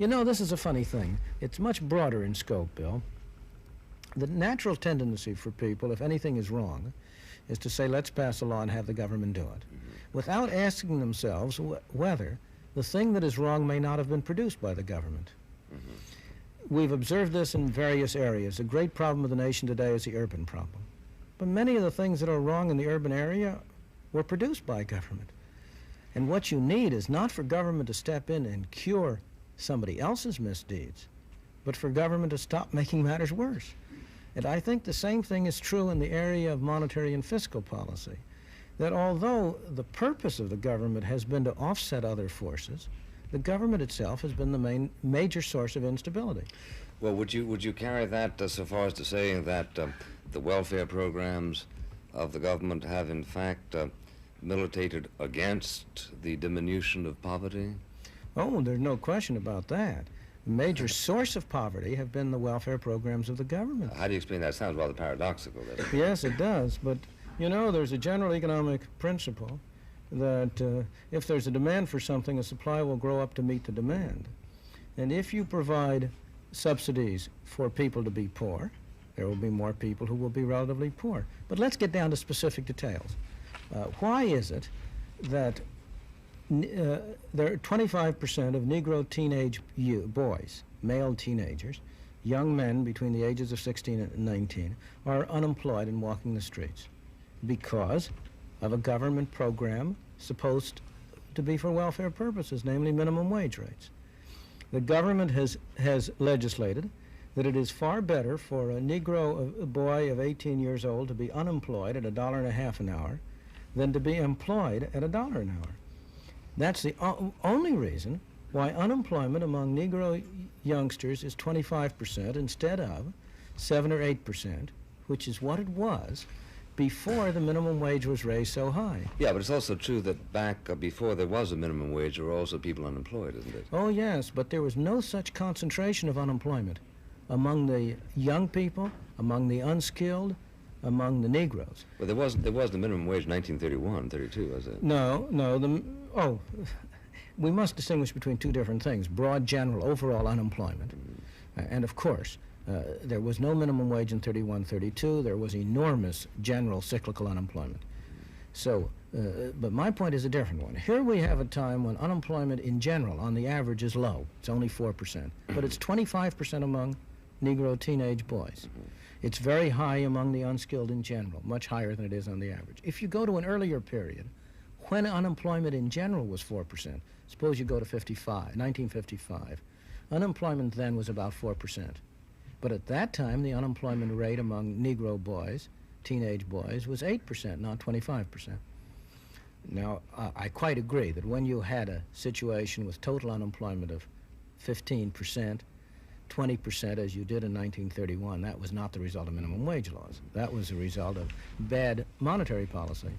You know, this is a funny thing. It's much broader in scope, Bill. The natural tendency for people, if anything is wrong, is to say, let's pass a law and have the government do it, without asking themselves whether the thing that is wrong may not have been produced by the government. We've observed this in various areas. A great problem of the nation today is the urban problem. But many of the things that are wrong in the urban area were produced by government. And what you need is not for government to step in and cure somebody else's misdeeds, but for government to stop making matters worse. And I think the same thing is true in the area of monetary and fiscal policy, that although the purpose of the government has been to offset other forces, the government itself has been the major source of instability. Well, would you carry that so far as to saying that the welfare programs of the government have in fact militated against the diminution of poverty? Oh, there's no question about that. The major source of poverty have been the welfare programs of the government. How do you explain that? It sounds rather paradoxical, doesn't it? Yes, it does. But, you know, there's a general economic principle that if there's a demand for something, a supply will grow up to meet the demand. And if you provide subsidies for people to be poor, there will be more people who will be relatively poor. But let's get down to specific details. Why is it that there are 25% of Negro teenage boys, male teenagers, young men between the ages of 16 and 19, are unemployed and walking the streets? Because of a government program supposed to be for welfare purposes, namely minimum wage rates. The government has legislated that it is far better for a Negro boy of 18 years old to be unemployed at $1.50 an hour than to be employed at $1 an hour. That's the only reason why unemployment among Negro youngsters is 25% instead of 7 or 8%, which is what it was before the minimum wage was raised so high. Yeah, but it's also true that back before there was a minimum wage, there were also people unemployed, isn't it? Oh, yes, but there was no such concentration of unemployment among the young people, among the unskilled, among the Negroes. Well, there was the minimum wage in 1931, 32, was it? No, we must distinguish between two different things: broad, general, overall unemployment, and of course, there was no minimum wage in 31, 32. There was enormous general cyclical unemployment. So, but my point is a different one. Here we have a time when unemployment in general, on the average, is low. It's only 4%, but it's 25% among Negro teenage boys. It's very high among the unskilled in general, much higher than it is on the average. If you go to an earlier period, when unemployment in general was 4%, suppose you go to 1955, unemployment then was about 4%. But at that time, the unemployment rate among Negro boys, teenage boys, was 8%, not 25%. Now, I quite agree that when you had a situation with total unemployment of 15%, 20% as you did in 1931, that was not the result of minimum wage laws. That was the result of bad monetary policy.